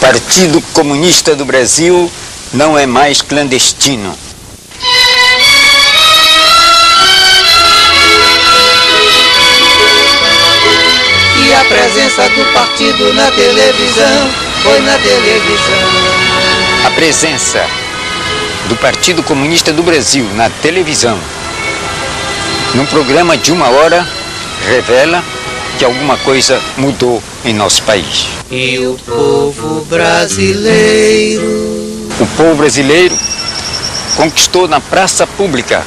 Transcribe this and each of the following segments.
Partido Comunista do Brasil não é mais clandestino. E a presença do partido na televisão, foi na televisão. A presença do Partido Comunista do Brasil na televisão, num programa de 1 hora, revela que alguma coisa mudou em nosso país. E o povo brasileiro? O povo brasileiro conquistou na praça pública,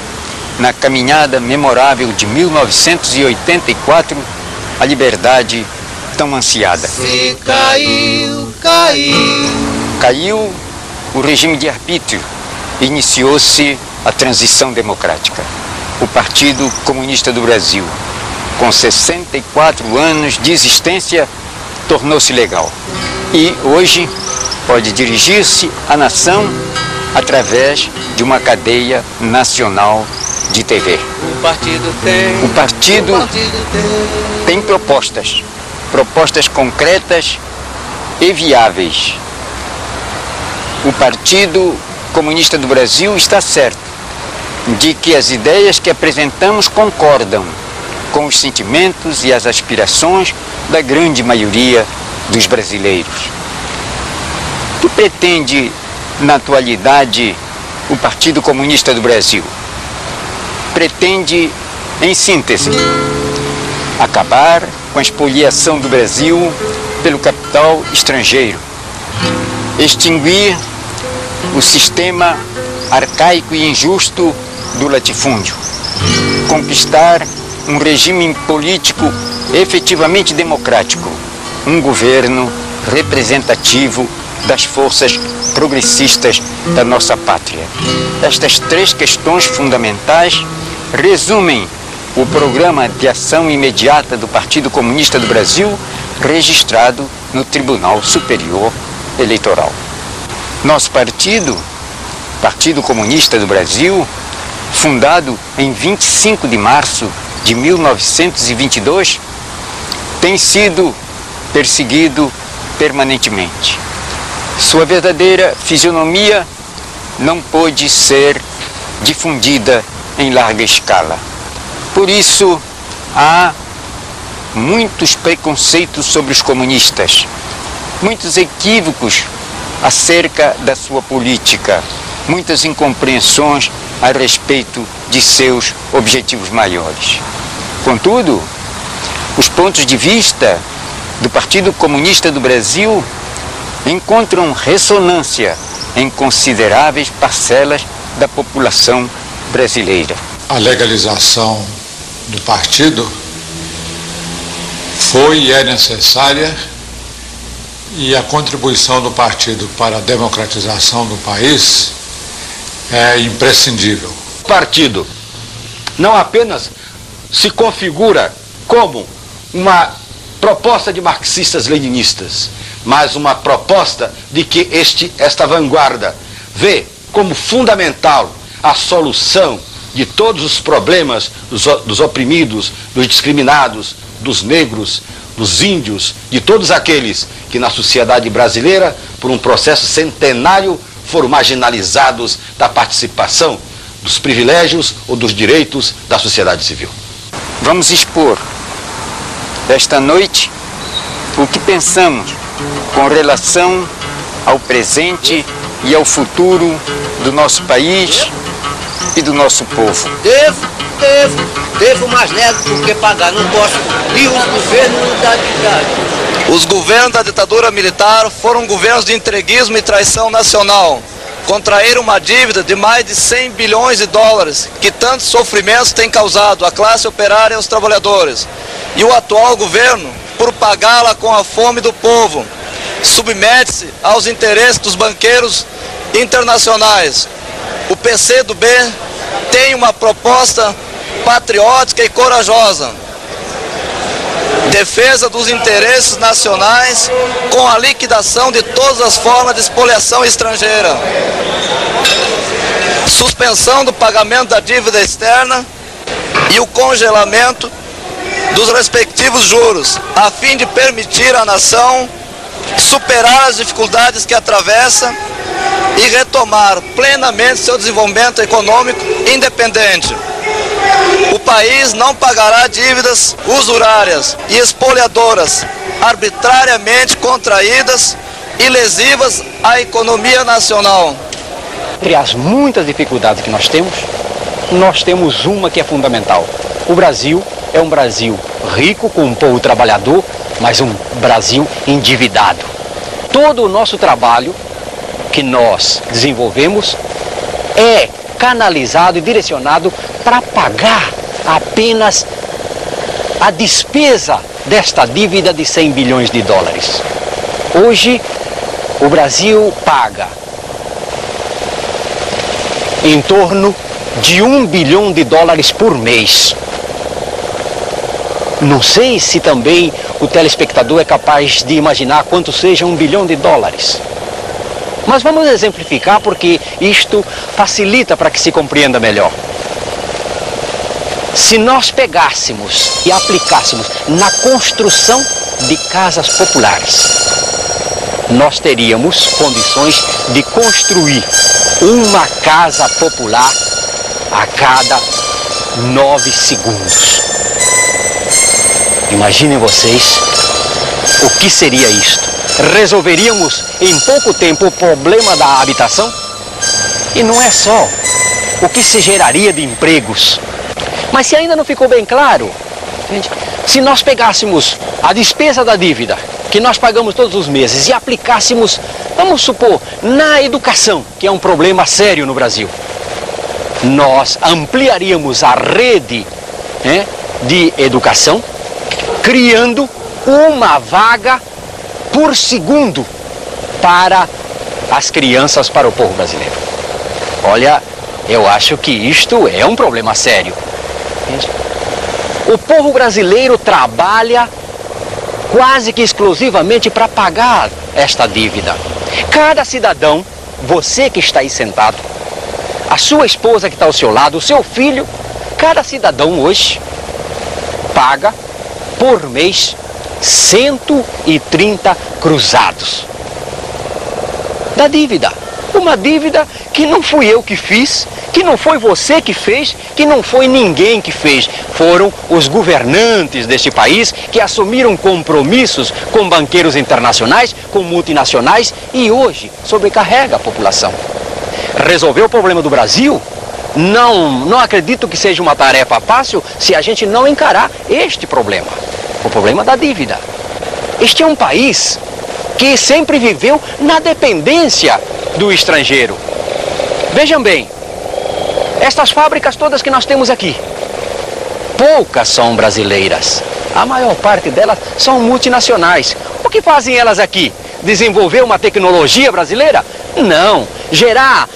na caminhada memorável de 1984, a liberdade tão ansiada. Se caiu. Caiu o regime de arbítrio, iniciou-se a transição democrática. O Partido Comunista do Brasil, com 64 anos de existência, tornou-se legal. E hoje pode dirigir-se à nação através de uma cadeia nacional de TV. O partido tem propostas concretas e viáveis. O Partido Comunista do Brasil está certo de que as ideias que apresentamos concordam com os sentimentos e as aspirações da grande maioria dos brasileiros. O que pretende, na atualidade, o Partido Comunista do Brasil? Pretende, em síntese, acabar com a expoliação do Brasil pelo capital estrangeiro, extinguir o sistema arcaico e injusto do latifúndio, conquistar um regime político efetivamente democrático, um governo representativo das forças progressistas da nossa pátria. Estas 3 questões fundamentais resumem o programa de ação imediata do Partido Comunista do Brasil, registrado no Tribunal Superior Eleitoral. Nosso partido, Partido Comunista do Brasil, fundado em 25 de março de 1922, tem sido perseguido permanentemente. Sua verdadeira fisionomia não pôde ser difundida em larga escala. Por isso, há muitos preconceitos sobre os comunistas, muitos equívocos acerca da sua política, muitas incompreensões a respeito de seus objetivos maiores. Contudo, os pontos de vista do Partido Comunista do Brasil encontram ressonância em consideráveis parcelas da população brasileira. A legalização do partido foi e é necessária, e a contribuição do partido para a democratização do país é imprescindível. O partido não apenas se configura como uma proposta de marxistas-leninistas, mas uma proposta de que esta vanguarda vê como fundamental a solução de todos os problemas dos oprimidos, dos discriminados, dos negros, dos índios, de todos aqueles que na sociedade brasileira, por um processo centenário, foram marginalizados da participação, dos privilégios ou dos direitos da sociedade civil. Vamos expor esta noite o que pensamos com relação ao presente e ao futuro do nosso país e do nosso povo. Devo, mas nego porque pagar não posso. E os governos da ditadura. Os governos da ditadura militar foram governos de entreguismo e traição nacional. Contraíram uma dívida de mais de 100 bilhões de dólares, que tantos sofrimentos tem causado à classe operária e aos trabalhadores. E o atual governo, por pagá-la com a fome do povo, submete-se aos interesses dos banqueiros internacionais. O PCdoB tem uma proposta patriótica e corajosa. Defesa dos interesses nacionais com a liquidação de todas as formas de expoliação estrangeira. Suspensão do pagamento da dívida externa e o congelamento dos respectivos juros, a fim de permitir à nação superar as dificuldades que atravessa e retomar plenamente seu desenvolvimento econômico independente. O país não pagará dívidas usurárias e expoliadoras, arbitrariamente contraídas e lesivas à economia nacional. Entre as muitas dificuldades que nós temos uma que é fundamental. O Brasil é um Brasil rico, com um povo trabalhador, mas um Brasil endividado. Todo o nosso trabalho que nós desenvolvemos é canalizado e direcionado para pagar apenas a despesa desta dívida de 100 bilhões de dólares. Hoje, o Brasil paga em torno de 1 bilhão de dólares por mês. Não sei se também o telespectador é capaz de imaginar quanto seja 1 bilhão de dólares. Mas vamos exemplificar porque isto facilita para que se compreenda melhor. Se nós pegássemos e aplicássemos na construção de casas populares, nós teríamos condições de construir uma casa popular a cada 9 segundos. Imaginem vocês o que seria isto. Resolveríamos em pouco tempo o problema da habitação? E não é só o que se geraria de empregos. Mas se ainda não ficou bem claro, entende? Se nós pegássemos a despesa da dívida que nós pagamos todos os meses e aplicássemos, vamos supor, na educação, que é um problema sério no Brasil, nós ampliaríamos a rede, né, de educação, criando uma vaga por segundo para as crianças, para o povo brasileiro. Olha, eu acho que isto é um problema sério. O povo brasileiro trabalha quase que exclusivamente para pagar esta dívida. Cada cidadão, você que está aí sentado, a sua esposa que está ao seu lado, o seu filho, cada cidadão hoje paga por mês 130 cruzados da dívida. Uma dívida que não fui eu que fiz, que não foi você que fez, que não foi ninguém que fez. Foram os governantes deste país que assumiram compromissos com banqueiros internacionais, com multinacionais e hoje sobrecarrega a população. Resolver o problema do Brasil, não acredito que seja uma tarefa fácil se a gente não encarar este problema, o problema da dívida. Este é um país que sempre viveu na dependência do estrangeiro. Vejam bem, estas fábricas todas que nós temos aqui, poucas são brasileiras. A maior parte delas são multinacionais. O que fazem elas aqui? Desenvolver uma tecnologia brasileira? Não. Gerar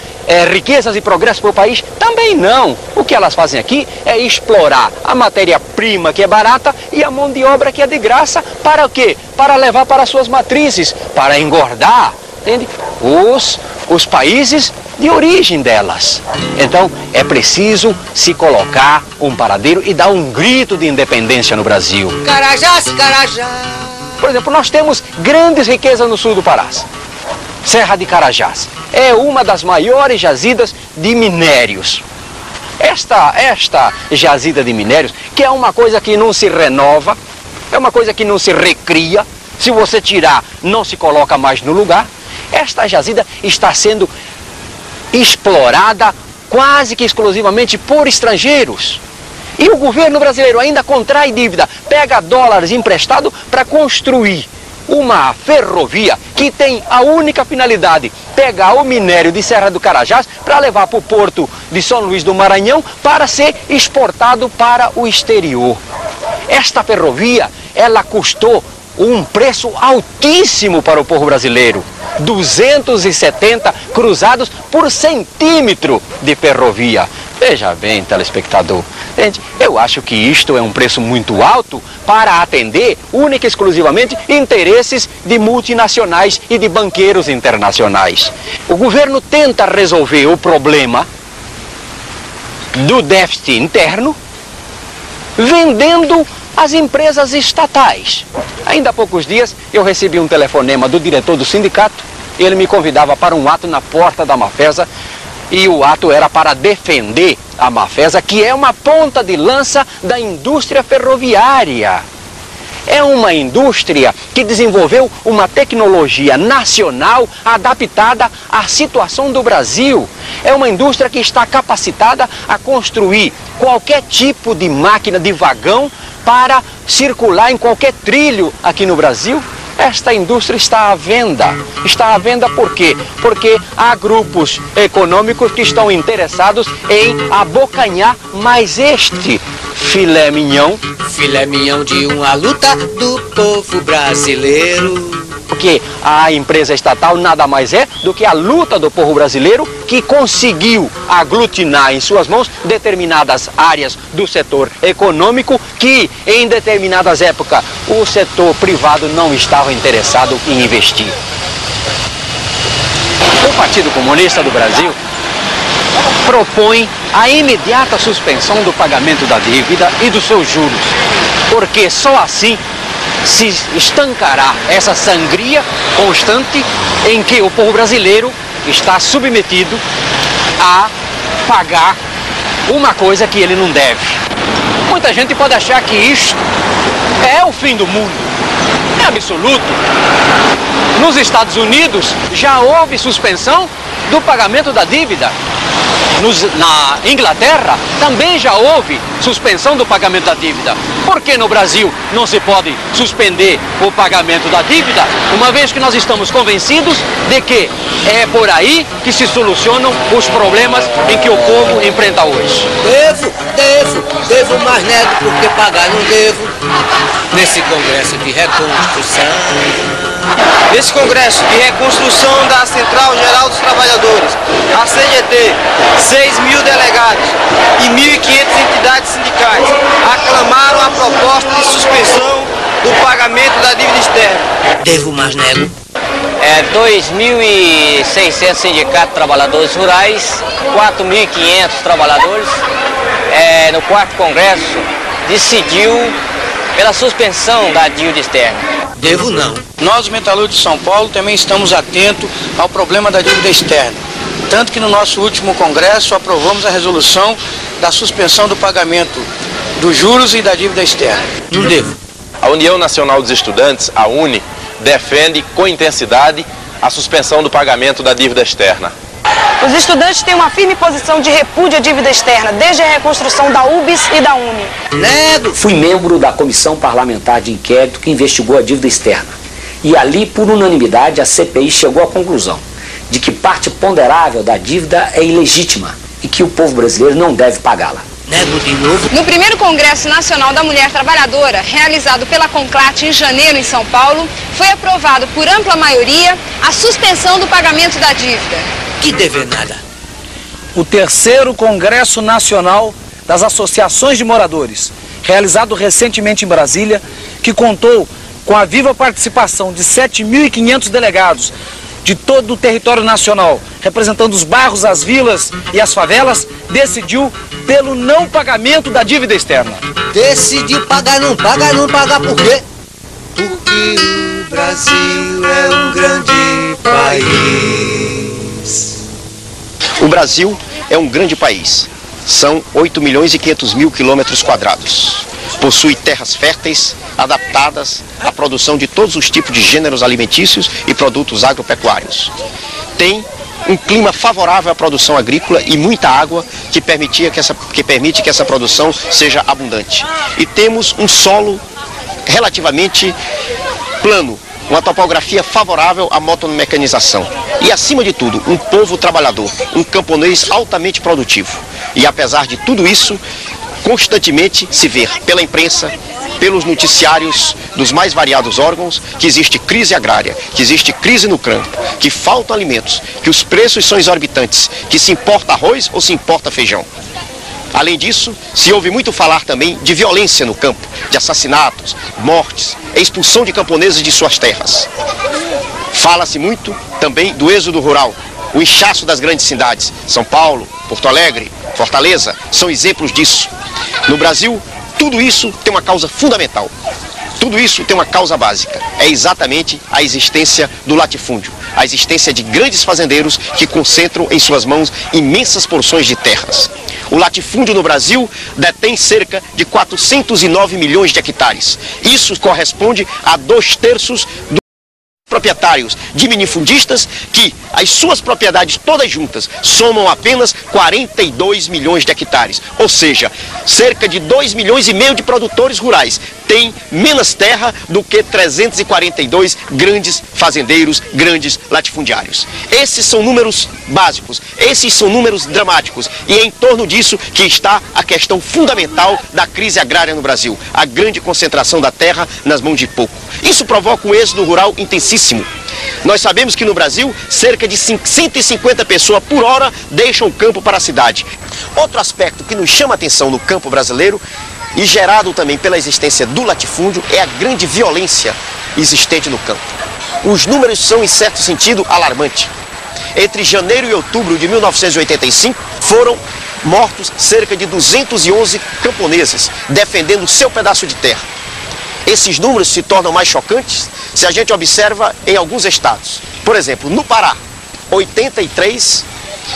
riquezas e progresso para o país? Também não. O que elas fazem aqui é explorar a matéria-prima que é barata e a mão de obra que é de graça. Para o quê? Para levar para suas matrizes, para engordar, entende? Os países de origem delas. Então, é preciso se colocar um paradeiro e dar um grito de independência no Brasil. Carajás, Carajás. Por exemplo, nós temos grandes riquezas no sul do Pará. Serra de Carajás é uma das maiores jazidas de minérios. Esta jazida de minérios, que é uma coisa que não se renova, é uma coisa que não se recria, se você tirar, não se coloca mais no lugar. Esta jazida está sendo explorada quase que exclusivamente por estrangeiros. E o governo brasileiro ainda contrai dívida, pega dólares emprestados para construir uma ferrovia que tem a única finalidade, pegar o minério de Serra do Carajás para levar para o porto de São Luís do Maranhão para ser exportado para o exterior. Esta ferrovia, ela custou um preço altíssimo para o povo brasileiro. 270 cruzados por centímetro de ferrovia. Veja bem, telespectador, gente, eu acho que isto é um preço muito alto para atender única e exclusivamente interesses de multinacionais e de banqueiros internacionais. O governo tenta resolver o problema do déficit interno vendendo as empresas estatais. Ainda há poucos dias eu recebi um telefonema do diretor do sindicato. Ele me convidava para um ato na porta da Mafesa e o ato era para defender a Mafesa, que é uma ponta de lança da indústria ferroviária. É uma indústria que desenvolveu uma tecnologia nacional adaptada à situação do Brasil. É uma indústria que está capacitada a construir qualquer tipo de máquina de vagão para circular em qualquer trilho aqui no Brasil. Esta indústria está à venda. Está à venda por quê? Porque há grupos econômicos que estão interessados em abocanhar mais este filé mignon. Filé mignon de uma luta do povo brasileiro. Porque a empresa estatal nada mais é do que a luta do povo brasileiro que conseguiu aglutinar em suas mãos determinadas áreas do setor econômico que em determinadas épocas o setor privado não estava interessado em investir. O Partido Comunista do Brasil propõe a imediata suspensão do pagamento da dívida e dos seus juros, porque só assim se estancará essa sangria constante em que o povo brasileiro está submetido a pagar uma coisa que ele não deve. Muita gente pode achar que isto é o fim do mundo. É absoluto. Nos Estados Unidos já houve suspensão do pagamento da dívida. Na Inglaterra também já houve suspensão do pagamento da dívida. Por que no Brasil não se pode suspender o pagamento da dívida, uma vez que nós estamos convencidos de que é por aí que se solucionam os problemas em que o povo enfrenta hoje? Devo, mas nego porque pagar não devo. Nesse congresso de reconstrução. Nesse congresso de reconstrução da Central Geral dos Trabalhadores, a CGT, 6.000 delegados e 1.500 entidades sindicais aclamaram a proposta de suspensão do pagamento da dívida externa. Devo, mas nego. 2.600 sindicatos de trabalhadores rurais, 4.500 trabalhadores, no 4º Congresso, decidiu pela suspensão da dívida externa. Devo não. Nós, metalúrgicos de São Paulo, também estamos atentos ao problema da dívida externa. Tanto que no nosso último congresso aprovamos a resolução da suspensão do pagamento dos juros e da dívida externa. Não devo. A União Nacional dos Estudantes, a UNE, defende com intensidade a suspensão do pagamento da dívida externa. Os estudantes têm uma firme posição de repúdio à dívida externa, desde a reconstrução da UBS e da UNE. Nego! Fui membro da comissão parlamentar de inquérito que investigou a dívida externa. E ali, por unanimidade, a CPI chegou à conclusão de que parte ponderável da dívida é ilegítima e que o povo brasileiro não deve pagá-la. Nego de novo. No primeiro Congresso Nacional da Mulher Trabalhadora, realizado pela CONCLAT em janeiro em São Paulo, foi aprovado por ampla maioria a suspensão do pagamento da dívida. Que dever nada. O terceiro Congresso Nacional das Associações de Moradores, realizado recentemente em Brasília, que contou com a viva participação de 7.500 delegados de todo o território nacional, representando os bairros, as vilas e as favelas, decidiu pelo não pagamento da dívida externa. Decidiu pagar, não pagar por quê? Porque o Brasil é um grande país. O Brasil é um grande país. São 8.500.000 quilômetros quadrados. Possui terras férteis, adaptadas à produção de todos os tipos de gêneros alimentícios e produtos agropecuários. Tem um clima favorável à produção agrícola e muita água que permite que essa produção seja abundante. E temos um solo relativamente plano, uma topografia favorável à motomecanização. E, acima de tudo, um povo trabalhador, um camponês altamente produtivo. E, apesar de tudo isso, constantemente se vê pela imprensa, pelos noticiários dos mais variados órgãos, que existe crise agrária, que existe crise no campo, que faltam alimentos, que os preços são exorbitantes, que se importa arroz ou se importa feijão. Além disso, se ouve muito falar também de violência no campo, de assassinatos, mortes, expulsão de camponeses de suas terras. Fala-se muito também do êxodo rural, o inchaço das grandes cidades. São Paulo, Porto Alegre, Fortaleza, são exemplos disso. No Brasil, Tudo isso tem uma causa fundamental. Tudo isso tem uma causa básica, é exatamente a existência do latifúndio, a existência de grandes fazendeiros que concentram em suas mãos imensas porções de terras. O latifúndio no Brasil detém cerca de 409 milhões de hectares. Isso corresponde a 2/3 dos proprietários de minifundistas, que as suas propriedades todas juntas somam apenas 42 milhões de hectares. Ou seja, cerca de 2,5 milhões de produtores rurais têm menos terra do que 342 grandes fazendeiros, grandes latifundiários. Esses são números básicos, esses são números dramáticos, e é em torno disso que está a questão fundamental da crise agrária no Brasil, a grande concentração da terra nas mãos de pouco. Isso provoca um êxodo rural intensíssimo. Nós sabemos que no Brasil, cerca de 150 pessoas por hora deixam o campo para a cidade. Outro aspecto que nos chama a atenção no campo brasileiro, e gerado também pela existência do latifúndio, é a grande violência existente no campo. Os números são, em certo sentido, alarmantes. Entre janeiro e outubro de 1985, foram mortos cerca de 211 camponeses, defendendo o seu pedaço de terra. Esses números se tornam mais chocantes se a gente observa em alguns estados. Por exemplo, no Pará, 83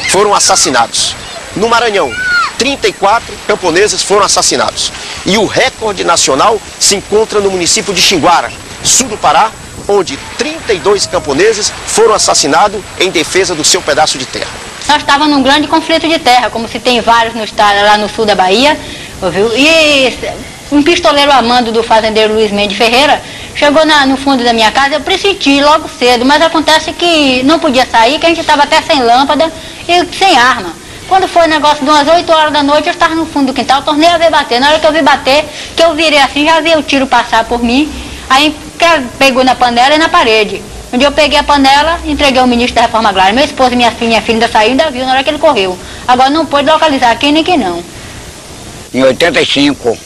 foram assassinados. No Maranhão, 34 camponeses foram assassinados. E o recorde nacional se encontra no município de Xinguara, sul do Pará, onde 32 camponeses foram assassinados em defesa do seu pedaço de terra. Nós estávamos num grande conflito de terra, como se tem vários no estado, lá no sul da Bahia, ouviu? E um pistoleiro amando do fazendeiro Luiz Mendes Ferreira chegou no fundo da minha casa. Eu pressenti logo cedo, mas acontece que não podia sair, que a gente estava até sem lâmpada e sem arma. Quando foi negócio de umas 8 horas da noite, eu estava no fundo do quintal, tornei a ver bater. Na hora que eu vi bater, que eu virei assim, já vi o tiro passar por mim, aí pegou na panela e na parede. Onde eu peguei a panela, entreguei ao ministro da Reforma Agrária. Meu esposo e minha filha ainda saiu, ainda viu na hora que ele correu. Agora não pôde localizar quem nem quem não. Em 85,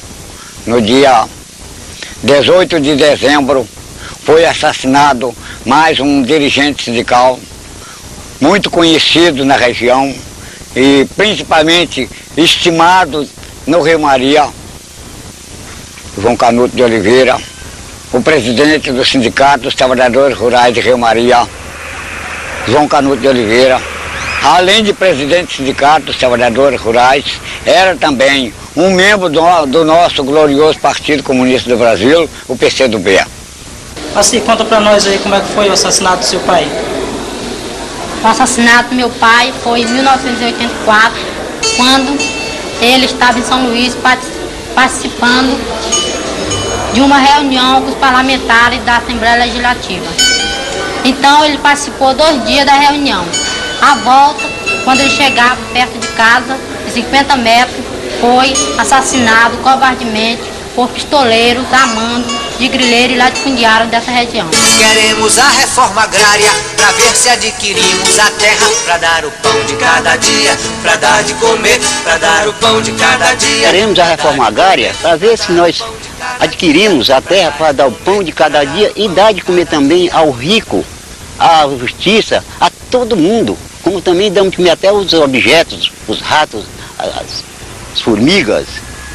no dia 18 de dezembro, foi assassinado mais um dirigente sindical, muito conhecido na região e principalmente estimado no Rio Maria, João Canuto de Oliveira, o presidente do Sindicato dos Trabalhadores Rurais de Rio Maria, João Canuto de Oliveira, além de presidente do Sindicato dos Trabalhadores Rurais, era também um membro do nosso glorioso Partido Comunista do Brasil, o PCdoB. Assim, conta pra nós aí como é que foi o assassinato do seu pai. O assassinato do meu pai foi em 1984, quando ele estava em São Luís participando de uma reunião com os parlamentares da Assembleia Legislativa. Então ele participou 2 dias da reunião. À volta, quando ele chegava perto de casa, de 50 metros, foi assassinado covardemente por pistoleiros amando de grileiro e latifundiários dessa região. Queremos a reforma agrária pra ver se adquirimos a terra, pra dar o pão de cada dia, pra dar de comer, pra dar o pão de cada dia. Queremos a reforma agrária para ver se nós adquirimos a terra para dar o pão de cada dia e dar de comer também ao rico, à justiça, a todo mundo. Como também damos de comer até os objetos, os ratos, as formigas,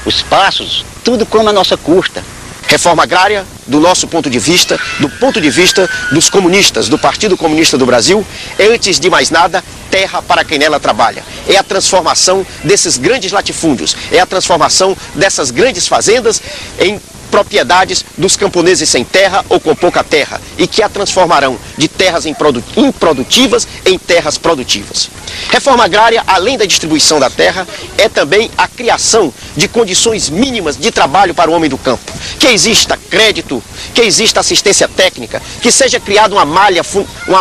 os pássaros, tudo como a nossa custa. Reforma agrária, do nosso ponto de vista, do ponto de vista dos comunistas, do Partido Comunista do Brasil, é, antes de mais nada, terra para quem nela trabalha. É a transformação desses grandes latifúndios, é a transformação dessas grandes fazendas em propriedades dos camponeses sem terra ou com pouca terra, e que a transformarão de terras improdutivas em terras produtivas. Reforma agrária, além da distribuição da terra, é também a criação de condições mínimas de trabalho para o homem do campo. Que exista crédito, que exista assistência técnica, que seja criada uma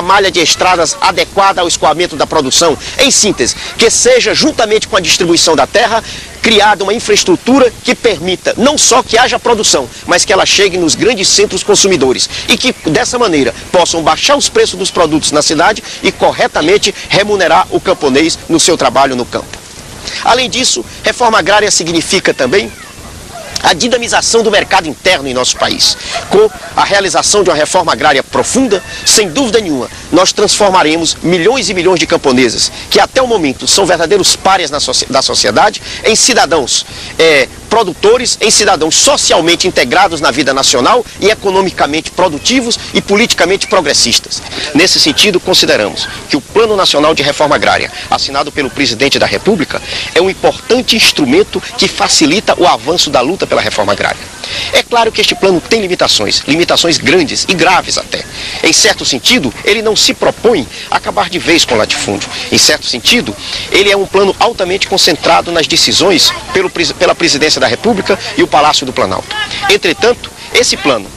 malha de estradas adequada ao escoamento da produção. Em síntese, que seja, juntamente com a distribuição da terra, criada uma infraestrutura que permita não só que haja produção, mas que ela chegue nos grandes centros consumidores e que, dessa maneira, possam baixar os preços dos produtos na cidade e corretamente remunerar o camponês no seu trabalho no campo. Além disso, reforma agrária significa também a dinamização do mercado interno em nosso país. Com a realização de uma reforma agrária profunda, sem dúvida nenhuma, nós transformaremos milhões e milhões de camponeses, que até o momento são verdadeiros párias da sociedade, em cidadãos produtores em cidadãos socialmente integrados na vida nacional e economicamente produtivos e politicamente progressistas. Nesse sentido, consideramos que o Plano Nacional de Reforma Agrária, assinado pelo Presidente da República, é um importante instrumento que facilita o avanço da luta pela reforma agrária. É claro que este plano tem limitações grandes e graves até. Em certo sentido, ele não se propõe acabar de vez com o latifúndio. Em certo sentido, ele é um plano altamente concentrado nas decisões pela Presidência da República e o Palácio do Planalto. Entretanto, esse plano,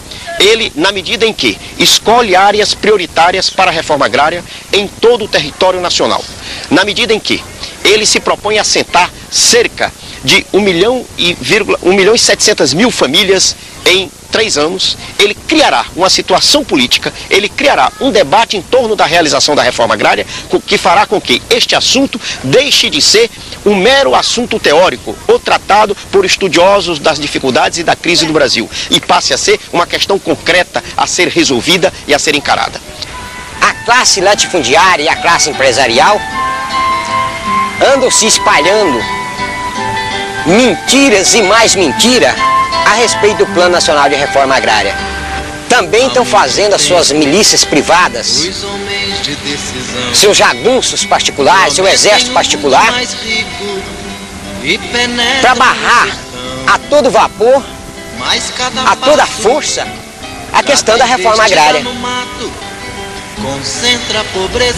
ele, na medida em que escolhe áreas prioritárias para a reforma agrária em todo o território nacional, na medida em que ele se propõe a assentar cerca de 1.700.000 famílias em 3 anos, ele criará uma situação política, ele criará um debate em torno da realização da reforma agrária, que fará com que este assunto deixe de ser um mero assunto teórico ou tratado por estudiosos das dificuldades e da crise do Brasil e passe a ser uma questão concreta a ser resolvida e a ser encarada. A classe latifundiária e a classe empresarial andam se espalhando mentiras e mais mentira a respeito do Plano Nacional de Reforma Agrária. Também estão fazendo as suas milícias privadas, seus jagunços particulares, seu exército particular, para barrar a todo vapor, a toda força, a questão da reforma agrária.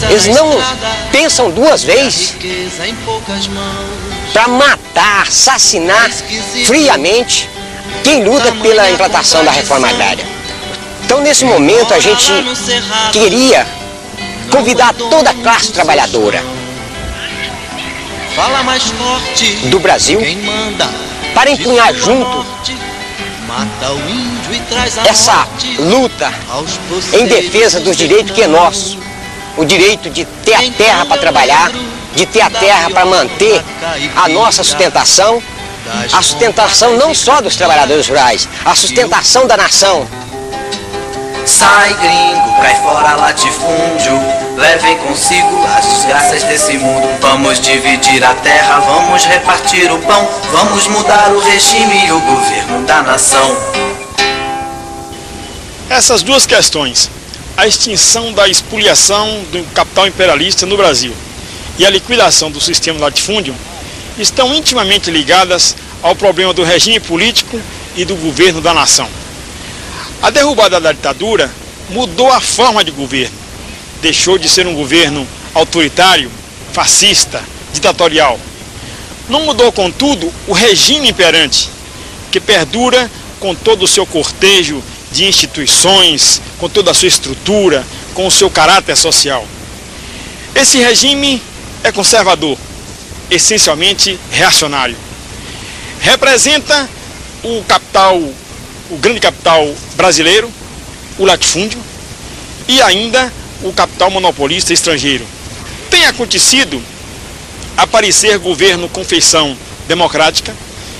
Eles não pensam 2 vezes para matar, assassinar friamente quem luta pela implantação da reforma agrária. Então, nesse momento, a gente queria convidar toda a classe trabalhadora do Brasil para empunhar junto essa luta em defesa dos direitos que é nosso. O direito de ter a terra para trabalhar, de ter a terra para manter a nossa sustentação, a sustentação não só dos trabalhadores rurais, a sustentação da nação. Sai gringo, cai fora latifúndio, levem consigo as desgraças desse mundo. Vamos dividir a terra, vamos repartir o pão, vamos mudar o regime e o governo da nação. Essas 2 questões, a extinção da expoliação do capital imperialista no Brasil e a liquidação do sistema latifúndio, estão intimamente ligadas ao problema do regime político e do governo da nação. A derrubada da ditadura mudou a forma de governo. Deixou de ser um governo autoritário, fascista, ditatorial. Não mudou, contudo, o regime imperante, que perdura com todo o seu cortejo de instituições, com toda a sua estrutura, com o seu caráter social. Esse regime é conservador, essencialmente reacionário. Representa o grande capital brasileiro, o latifúndio, e ainda o capital monopolista estrangeiro. Tem acontecido aparecer governo com feição democrática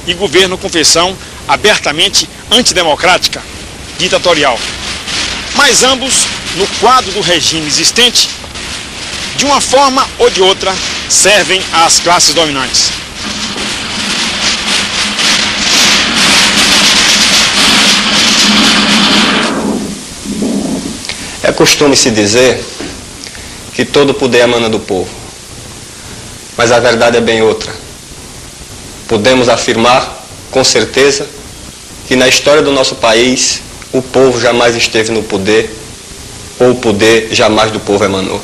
e governo com feição abertamente antidemocrática, ditatorial. Mas ambos, no quadro do regime existente, de uma forma ou de outra, servem às classes dominantes. É costume se dizer que todo poder emana do povo, mas a verdade é bem outra. Podemos afirmar com certeza que na história do nosso país o povo jamais esteve no poder, ou o poder jamais do povo emanou.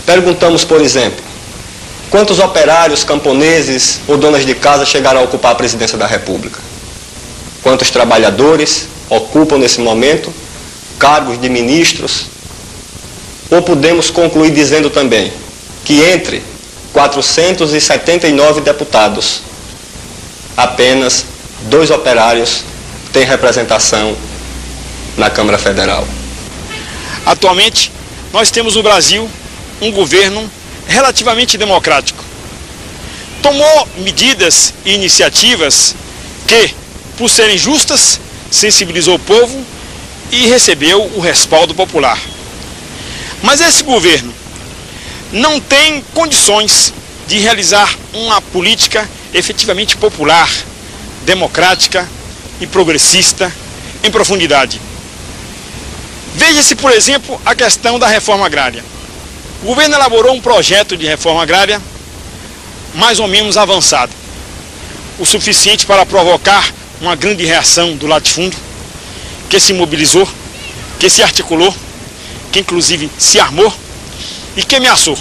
Perguntamos, por exemplo, quantos operários, camponeses ou donas de casa chegaram a ocupar a presidência da República? Quantos trabalhadores ocupam nesse momento cargos de ministros? Ou podemos concluir dizendo também que entre 479 deputados, apenas 2 operários têm representação na Câmara Federal. Atualmente, nós temos no Brasil um governo relativamente democrático. Tomou medidas e iniciativas que, por serem justas, sensibilizou o povo e recebeu o respaldo popular. Mas esse governo não tem condições de realizar uma política efetivamente popular, democrática e progressista em profundidade. Veja-se, por exemplo, a questão da reforma agrária. O governo elaborou um projeto de reforma agrária mais ou menos avançado, o suficiente para provocar uma grande reação do latifúndio, que se mobilizou, que se articulou, que inclusive se armou e que ameaçou.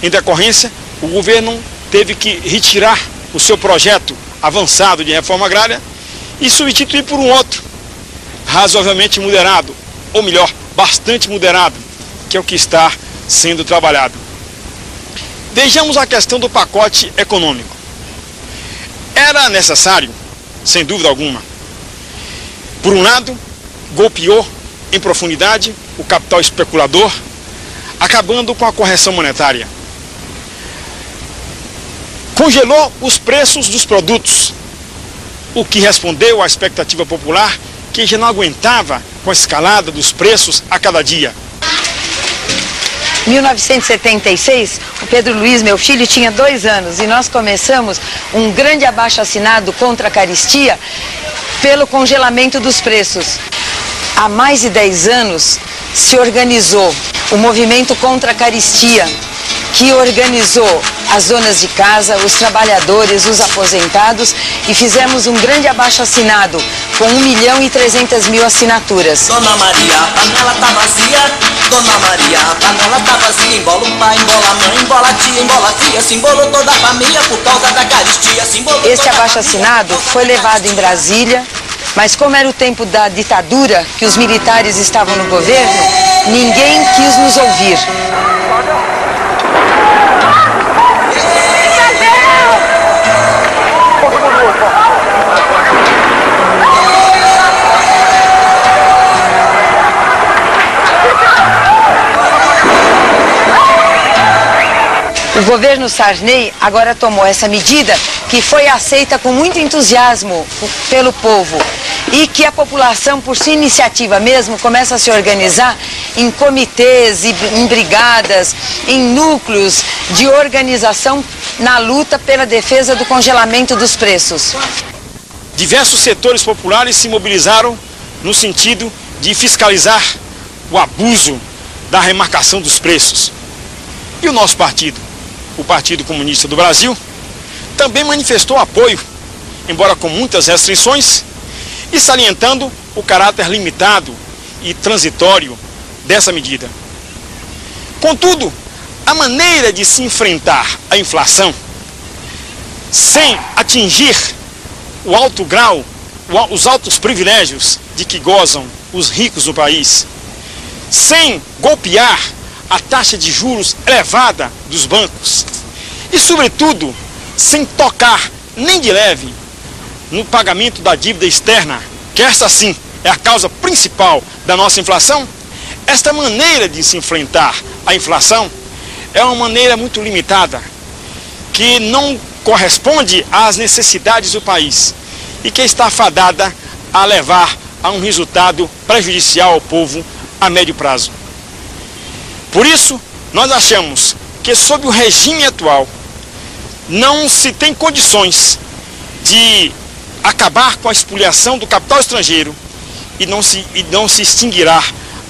Em decorrência, o governo teve que retirar o seu projeto avançado de reforma agrária e substituir por um outro, razoavelmente moderado, ou melhor, bastante moderado, que é o que está sendo trabalhado. Vejamos a questão do pacote econômico. Era necessário, sem dúvida alguma. Por um lado, golpeou em profundidade o capital especulador, acabando com a correção monetária. Congelou os preços dos produtos, o que respondeu à expectativa popular, que já não aguentava com a escalada dos preços a cada dia. Em 1976, o Pedro Luiz, meu filho, tinha 2 anos e nós começamos um grande abaixo-assinado contra a caristia pelo congelamento dos preços. Há mais de 10 anos se organizou o movimento contra a caristia, que organizou as donas de casa, os trabalhadores, os aposentados, e fizemos um grande abaixo-assinado com 1.300.000 assinaturas. Dona Maria, a panela tá vazia. Dona Maria, a panela tá vazia. Embola o pai, embola a mãe, embola a tia, se embolou toda a família por causa da caristia. Este abaixo-assinado foi levado em Brasília, mas como era o tempo da ditadura, que os militares estavam no governo, ninguém quis nos ouvir. O governo Sarney agora tomou essa medida que foi aceita com muito entusiasmo pelo povo e que a população, por sua iniciativa mesmo, começa a se organizar em comitês, em brigadas, em núcleos de organização na luta pela defesa do congelamento dos preços. Diversos setores populares se mobilizaram no sentido de fiscalizar o abuso da remarcação dos preços. E o nosso partido, o Partido Comunista do Brasil, também manifestou apoio, embora com muitas restrições, e salientando o caráter limitado e transitório dessa medida. Contudo, a maneira de se enfrentar a inflação sem atingir o alto grau, os altos privilégios de que gozam os ricos do país, sem golpear a taxa de juros elevada dos bancos e, sobretudo, sem tocar nem de leve no pagamento da dívida externa, que essa sim é a causa principal da nossa inflação, esta maneira de se enfrentar a inflação é uma maneira muito limitada, que não corresponde às necessidades do país e que está fadada a levar a um resultado prejudicial ao povo a médio prazo. Por isso, nós achamos que, sob o regime atual, não se tem condições de acabar com a espoliação do capital estrangeiro e não se extinguirá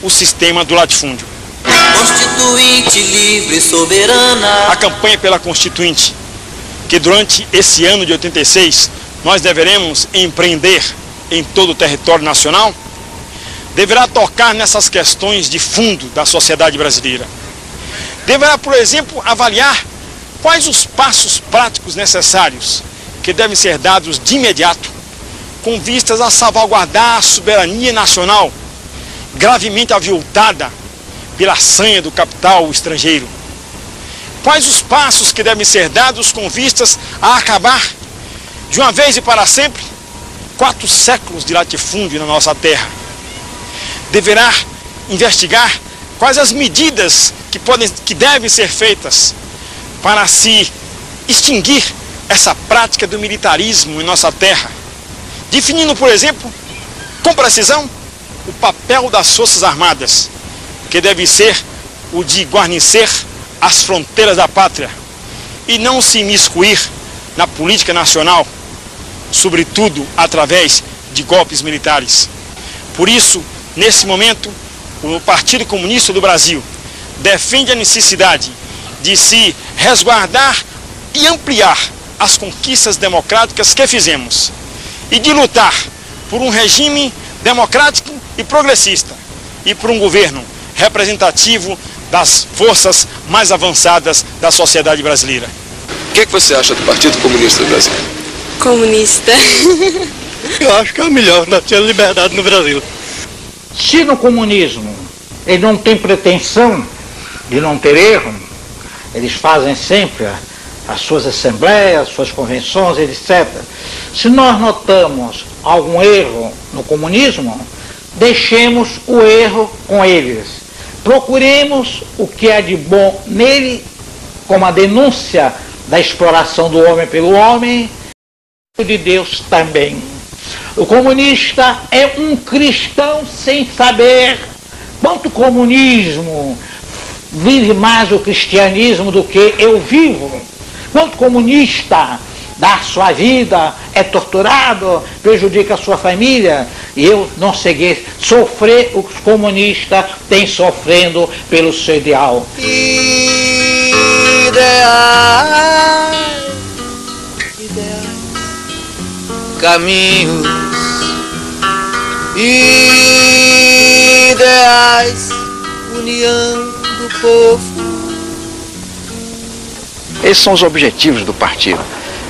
o sistema do latifúndio. Constituinte livre e soberana. A campanha pela Constituinte, que durante esse ano de 86 nós deveremos empreender em todo o território nacional, deverá tocar nessas questões de fundo da sociedade brasileira. Deverá, por exemplo, avaliar quais os passos práticos necessários que devem ser dados de imediato com vistas a salvaguardar a soberania nacional, gravemente aviltada pela sanha do capital estrangeiro. Quais os passos que devem ser dados com vistas a acabar, de uma vez e para sempre, 4 séculos de latifúndio na nossa terra. Deverá investigar quais as medidas que devem ser feitas para se extinguir essa prática do militarismo em nossa terra, definindo, por exemplo, com precisão, o papel das Forças Armadas, que deve ser o de guarnecer as fronteiras da pátria e não se imiscuir na política nacional, sobretudo através de golpes militares. Por isso, nesse momento, o Partido Comunista do Brasil defende a necessidade de se resguardar e ampliar as conquistas democráticas que fizemos e de lutar por um regime democrático e progressista e por um governo representativo das forças mais avançadas da sociedade brasileira. O que você acha do Partido Comunista do Brasil? Comunista. Eu acho que é o melhor, nós temos liberdade no Brasil. Se no comunismo ele não tem pretensão de não ter erro, eles fazem sempre as suas assembleias, as suas convenções, etc. Se nós notamos algum erro no comunismo, deixemos o erro com eles. Procuremos o que é de bom nele, como a denúncia da exploração do homem pelo homem, e de Deus também. O comunista é um cristão sem saber. Quanto o comunismo vive mais o cristianismo do que eu vivo. Quanto comunista dá sua vida, é torturado, prejudica a sua família, e eu não segui sofrer o que os comunistas têm sofrendo pelo seu ideal. Ideais, caminhos, ideais, união do povo. Esses são os objetivos do partido.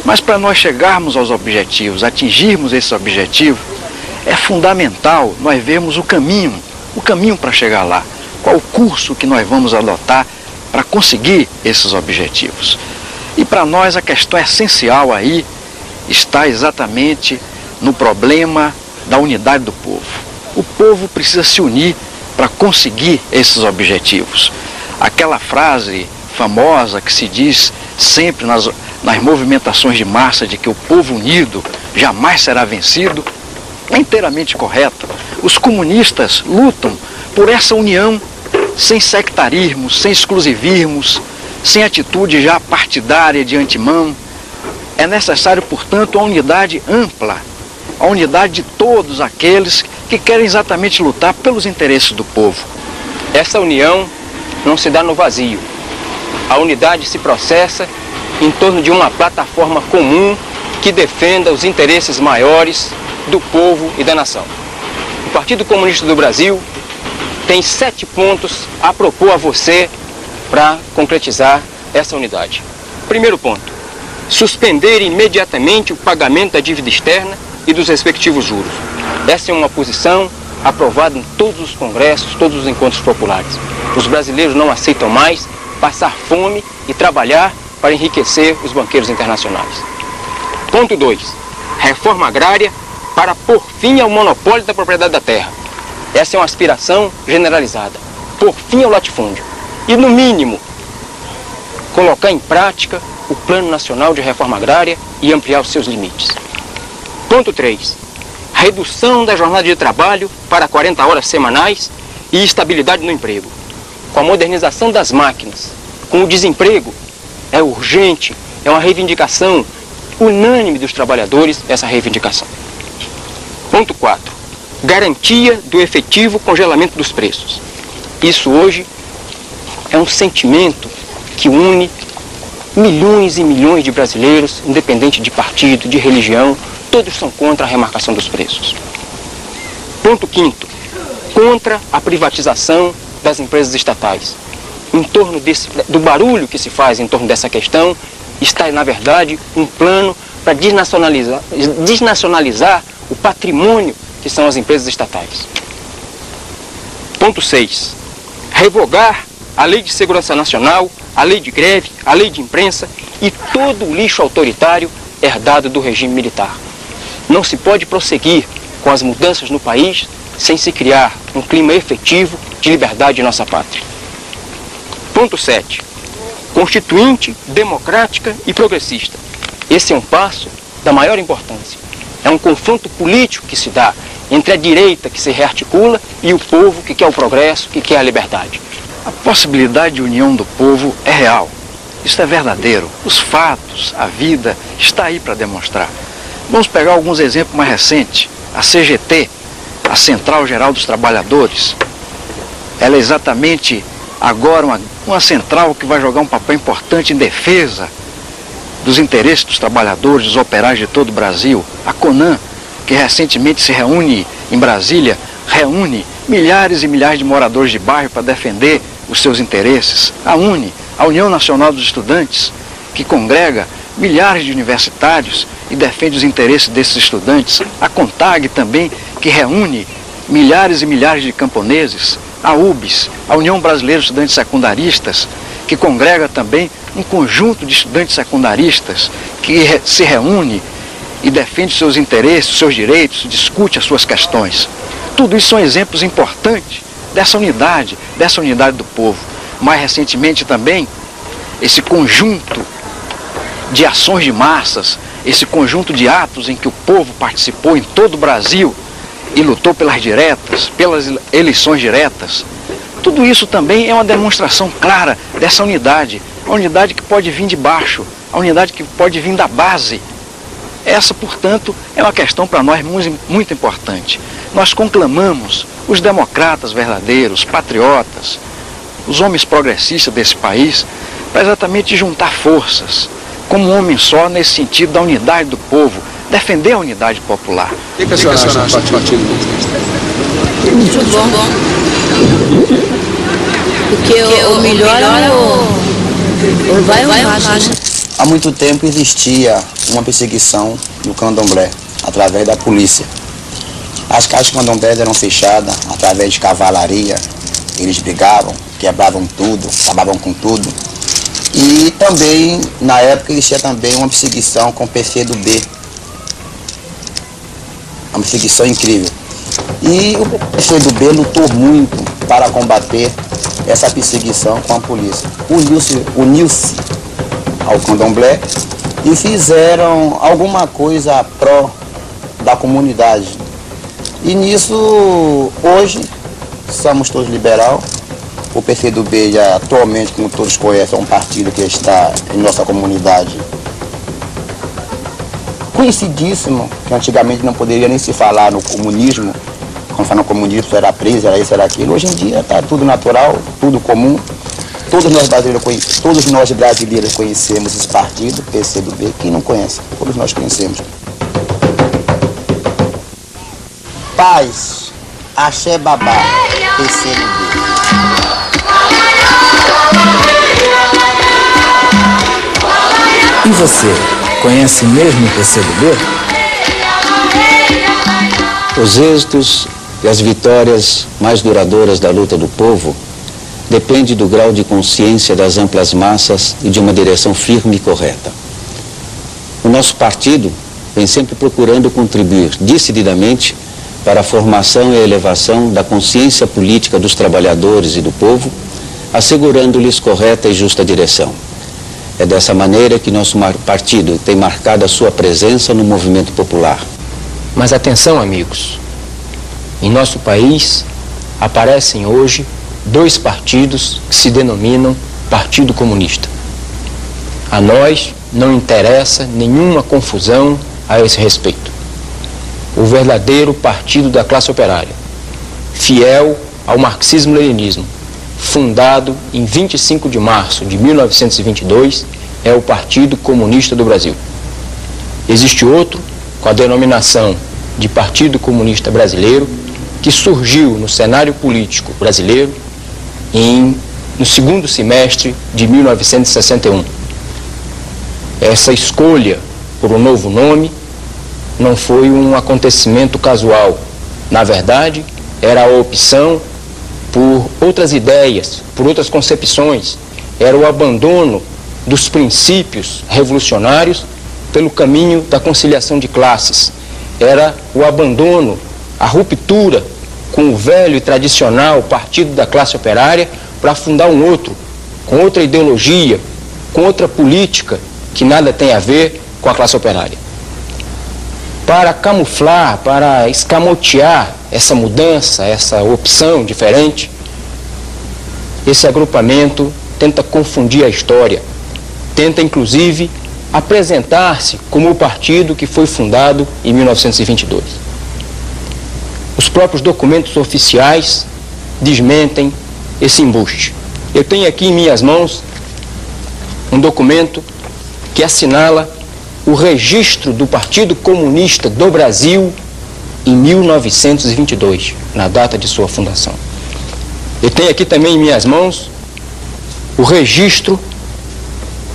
Mas para nós chegarmos aos objetivos, atingirmos esse objetivo, é fundamental nós vermos o caminho para chegar lá. Qual o curso que nós vamos adotar para conseguir esses objetivos. E para nós a questão essencial aí está exatamente no problema da unidade do povo. O povo precisa se unir para conseguir esses objetivos. Aquela frase famosa que se diz sempre nas movimentações de massa de que o povo unido jamais será vencido, é inteiramente correto. Os comunistas lutam por essa união sem sectarismos, sem exclusivismos, sem atitude já partidária de antemão. É necessário, portanto, a unidade ampla, a unidade de todos aqueles que querem exatamente lutar pelos interesses do povo. Essa união não se dá no vazio. A unidade se processa em torno de uma plataforma comum que defenda os interesses maiores do povo e da nação. O Partido Comunista do Brasil tem 7 pontos a propor a você para concretizar essa unidade. Primeiro ponto, suspender imediatamente o pagamento da dívida externa e dos respectivos juros. Essa é uma posição aprovada em todos os congressos, todos os encontros populares. Os brasileiros não aceitam mais passar fome e trabalhar para enriquecer os banqueiros internacionais. Ponto 2. Reforma agrária para pôr fim ao monopólio da propriedade da terra. Essa é uma aspiração generalizada. Pôr fim ao latifúndio. E, no mínimo, colocar em prática o Plano Nacional de Reforma Agrária e ampliar os seus limites. Ponto 3. Redução da jornada de trabalho para 40 horas semanais e estabilidade no emprego. Com a modernização das máquinas, com o desemprego, é urgente, é uma reivindicação unânime dos trabalhadores, essa reivindicação. Ponto 4. Garantia do efetivo congelamento dos preços. Isso hoje é um sentimento que une milhões e milhões de brasileiros, independente de partido, de religião, todos são contra a remarcação dos preços. Ponto 5º. Contra a privatização das empresas estatais. Em torno do barulho que se faz em torno dessa questão, está, na verdade, um plano para desnacionalizar o patrimônio que são as empresas estatais. Ponto 6. Revogar a Lei de Segurança Nacional, a Lei de Greve, a Lei de Imprensa e todo o lixo autoritário herdado do regime militar. Não se pode prosseguir com as mudanças no país sem se criar um clima efetivo de liberdade em nossa pátria. Ponto 7. Constituinte, democrática e progressista. Esse é um passo da maior importância. É um confronto político que se dá entre a direita que se rearticula e o povo que quer o progresso, que quer a liberdade. A possibilidade de união do povo é real. Isso é verdadeiro. Os fatos, a vida, está aí para demonstrar. Vamos pegar alguns exemplos mais recentes. A CGT, a Central Geral dos Trabalhadores, ela é exatamente agora uma central que vai jogar um papel importante em defesa dos interesses dos trabalhadores, dos operários de todo o Brasil. A CONAN, que recentemente se reúne em Brasília, reúne milhares e milhares de moradores de bairro para defender os seus interesses. A UNE, a União Nacional dos Estudantes, que congrega milhares de universitários e defende os interesses desses estudantes. A CONTAG também, que reúne milhares e milhares de camponeses. A UBS, a União Brasileira de Estudantes Secundaristas, que congrega também um conjunto de estudantes secundaristas que se reúne e defende seus interesses, seus direitos, discute as suas questões. Tudo isso são exemplos importantes dessa unidade do povo. Mais recentemente também, esse conjunto de ações de massas, esse conjunto de atos em que o povo participou em todo o Brasil e lutou pelas diretas, pelas eleições diretas. Tudo isso também é uma demonstração clara dessa unidade, a unidade que pode vir de baixo, a unidade que pode vir da base. Essa, portanto, é uma questão para nós muito importante. Nós conclamamos os democratas verdadeiros, patriotas, os homens progressistas desse país, para exatamente juntar forças, como um homem só, nesse sentido da unidade do povo, defender a unidade popular. O que a senhora acha do Partido Comunista? Muito bom. Porque o melhor é o vai ou racha. Há muito tempo existia uma perseguição no candomblé, através da polícia. As casas candomblés eram fechadas através de cavalaria, eles brigavam, quebravam tudo, acabavam com tudo. E também, na época, existia também uma perseguição com o PCdoB. Uma perseguição incrível. E o PCdoB lutou muito para combater essa perseguição com a polícia. Uniu-se ao candomblé e fizeram alguma coisa pró da comunidade. E nisso, hoje, somos todos liberal. O PCdoB, já, atualmente, como todos conhecem, é um partido que está em nossa comunidade conhecidíssimo, que antigamente não poderia nem se falar no comunismo. Quando fala no comunismo, era preso, era isso, era aquilo. Hoje em dia está tudo natural, tudo comum. Todos nós brasileiros conhecemos esse partido, PCdoB. Quem não conhece? Todos nós conhecemos. Paz, axé babá, PCdoB. E você, conhece mesmo o PCdoB? Os êxitos e as vitórias mais duradouras da luta do povo dependem do grau de consciência das amplas massas e de uma direção firme e correta. O nosso partido vem sempre procurando contribuir decididamente para a formação e a elevação da consciência política dos trabalhadores e do povo, assegurando-lhes correta e justa direção. É dessa maneira que nosso partido tem marcado a sua presença no movimento popular. Mas atenção, amigos, em nosso país aparecem hoje dois partidos que se denominam Partido Comunista. A nós não interessa nenhuma confusão a esse respeito. O verdadeiro partido da classe operária, fiel ao marxismo-leninismo, fundado em 25 de março de 1922, é o Partido Comunista do Brasil. Existe outro, com a denominação de Partido Comunista Brasileiro, que surgiu no cenário político brasileiro no segundo semestre de 1961. Essa escolha por um novo nome não foi um acontecimento casual. Na verdade, era a opção por outras ideias, por outras concepções. Era o abandono dos princípios revolucionários pelo caminho da conciliação de classes. Era o abandono, a ruptura com o velho e tradicional partido da classe operária para fundar um outro, com outra ideologia, com outra política que nada tem a ver com a classe operária. Para camuflar, para escamotear essa mudança, essa opção diferente, esse agrupamento tenta confundir a história, tenta inclusive apresentar-se como o partido que foi fundado em 1922. Os próprios documentos oficiais desmentem esse embuste. Eu tenho aqui em minhas mãos um documento que assinala o registro do Partido Comunista do Brasil em 1922, na data de sua fundação. Eu tenho aqui também em minhas mãos o registro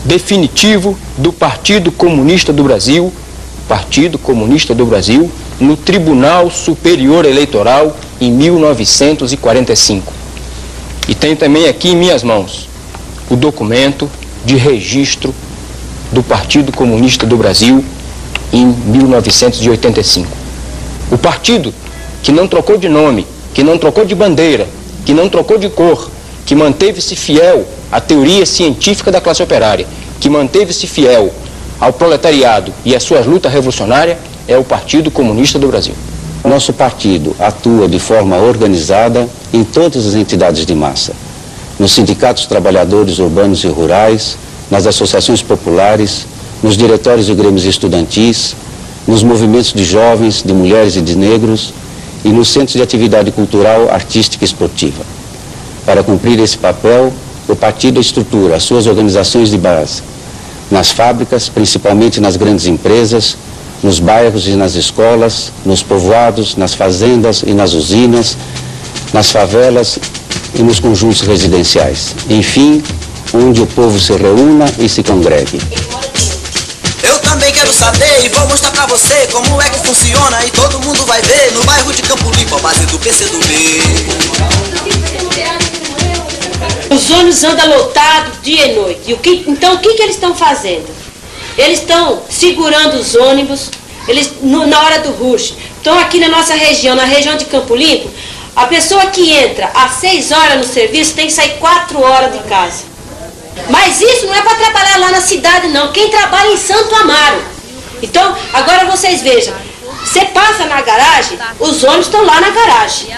definitivo do Partido Comunista do Brasil, no Tribunal Superior Eleitoral em 1945. E tenho também aqui em minhas mãos o documento de registro do Partido Comunista do Brasil em 1985. O partido que não trocou de nome, que não trocou de bandeira, que não trocou de cor, que manteve-se fiel à teoria científica da classe operária, que manteve-se fiel ao proletariado e às suas lutas revolucionárias, é o Partido Comunista do Brasil. Nosso partido atua de forma organizada em todas as entidades de massa, nos sindicatos trabalhadores urbanos e rurais, nas associações populares, nos diretórios e grêmios estudantis, nos movimentos de jovens, de mulheres e de negros e nos centros de atividade cultural, artística e esportiva. Para cumprir esse papel, o partido estrutura as suas organizações de base nas fábricas, principalmente nas grandes empresas, nos bairros e nas escolas, nos povoados, nas fazendas e nas usinas, nas favelas e nos conjuntos residenciais. Enfim, onde o povo se reúna e se congregue. Eu também quero saber e vou mostrar pra você como é que funciona e todo mundo vai ver no bairro de Campo Limpo, a base do PCdoB. Os ônibus andam lotados dia e noite. Então o que eles estão fazendo? Eles estão segurando os ônibus, na hora do rush. Então aqui na nossa região, na região de Campo Limpo, a pessoa que entra às 6 horas no serviço tem que sair 4 horas de casa. Mas isso não é para trabalhar lá na cidade não, quem trabalha em Santo Amaro. Então, agora vocês vejam, você passa na garagem, os ônibus estão lá na garagem.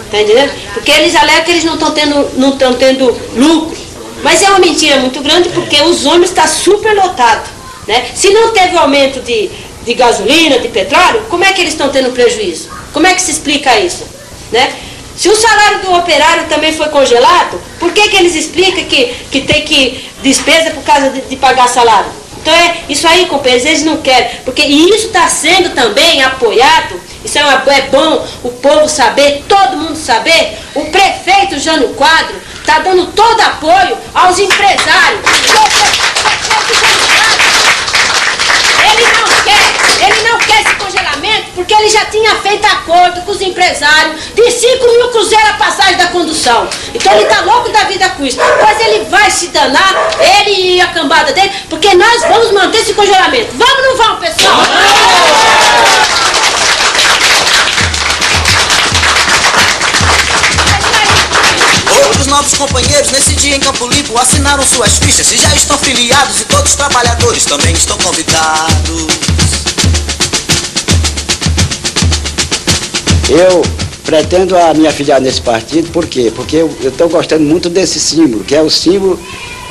Tá entendendo? Porque eles alegam que eles não estão tendo lucro. Mas é uma mentira muito grande porque os ônibus estão super lotados. Né? Se não teve aumento de gasolina, de petróleo, como é que eles estão tendo prejuízo? Como é que se explica isso? Né? Se o salário do operário também foi congelado, por que eles explicam que tem que despesa por causa de pagar salário? Então isso aí, companheiros, eles não querem, porque isso está sendo também apoiado, isso é bom o povo saber, todo mundo saber, o prefeito Jânio Quadro está dando todo apoio aos empresários. Ele não quer esse congelamento porque ele já tinha feito acordo com os empresários de 5 mil cruzeiros a passagem da condução. Então ele tá louco da vida com isso. Mas ele vai se danar, ele e a cambada dele, porque nós vamos manter esse congelamento. Vamos ou não vamos, pessoal? Outros novos companheiros nesse dia em Campo Limpo assinaram suas fichas e já estão filiados e todos os trabalhadores também estão convidados. Eu pretendo me afiliar nesse partido, por quê? Porque eu estou gostando muito desse símbolo, que é o símbolo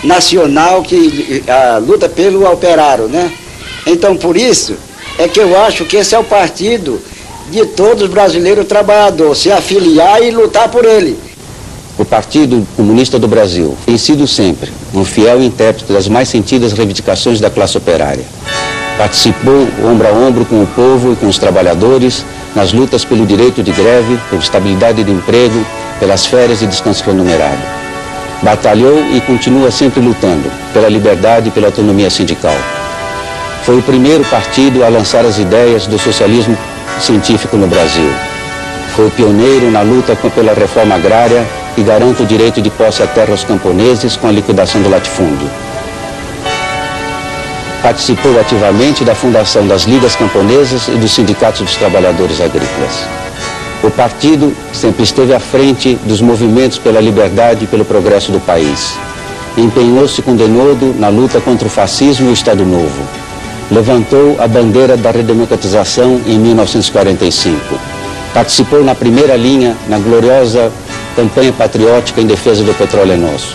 nacional que luta pelo operário, né? Então, por isso, é que eu acho que esse é o partido de todos os brasileiros trabalhadores, se afiliar e lutar por ele. O Partido Comunista do Brasil tem sido sempre um fiel intérprete das mais sentidas reivindicações da classe operária. Participou ombro a ombro com o povo e com os trabalhadores nas lutas pelo direito de greve, por estabilidade de emprego, pelas férias e descanso remunerado. Batalhou e continua sempre lutando pela liberdade e pela autonomia sindical. Foi o primeiro partido a lançar as ideias do socialismo científico no Brasil. Foi o pioneiro na luta pela reforma agrária que garante o direito de posse à terra aos camponeses com a liquidação do latifúndio. Participou ativamente da fundação das ligas camponesas e dos sindicatos dos trabalhadores agrícolas. O partido sempre esteve à frente dos movimentos pela liberdade e pelo progresso do país. Empenhou-se com denodo na luta contra o fascismo e o Estado Novo. Levantou a bandeira da redemocratização em 1945. Participou na primeira linha na gloriosa campanha patriótica em defesa do petróleo nosso.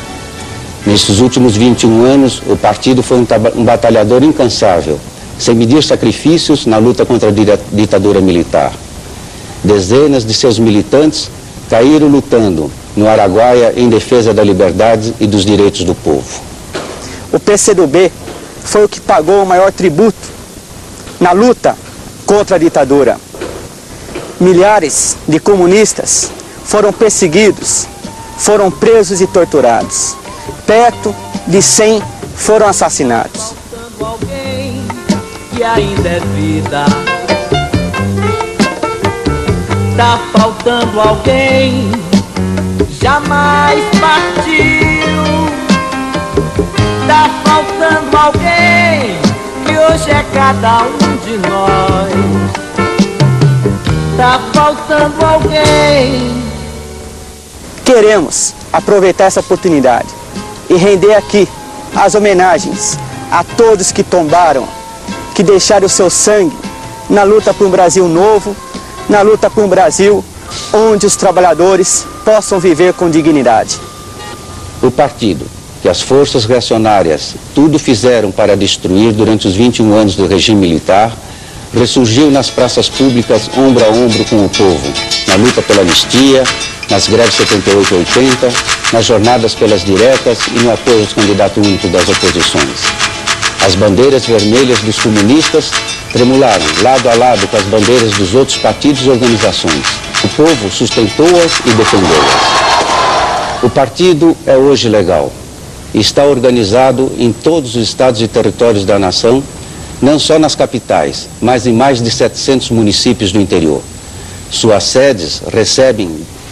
Nesses últimos 21 anos, o partido foi um batalhador incansável, sem medir sacrifícios na luta contra a ditadura militar. Dezenas de seus militantes caíram lutando no Araguaia em defesa da liberdade e dos direitos do povo. O PCdoB foi o que pagou o maior tributo na luta contra a ditadura. Milhares de comunistas foram perseguidos, foram presos e torturados. Perto de 100 foram assassinados. Alguém que ainda é vida. Tá faltando alguém, jamais partiu. Tá faltando alguém, que hoje é cada um de nós. Tá faltando alguém. Queremos aproveitar essa oportunidade e render aqui as homenagens a todos que tombaram, que deixaram o seu sangue na luta por um Brasil novo, na luta por um Brasil onde os trabalhadores possam viver com dignidade. O partido, que as forças reacionárias tudo fizeram para destruir durante os 21 anos do regime militar, ressurgiu nas praças públicas ombro a ombro com o povo, na luta pela anistia, nas greves 78 e 80, nas jornadas pelas diretas e no apoio aos candidatos únicos das oposições. As bandeiras vermelhas dos comunistas tremularam lado a lado com as bandeiras dos outros partidos e organizações. O povo sustentou-as e defendeu-as. O partido é hoje legal. Está organizado em todos os estados e territórios da nação, não só nas capitais, mas em mais de 700 municípios do interior. Suas sedes recebem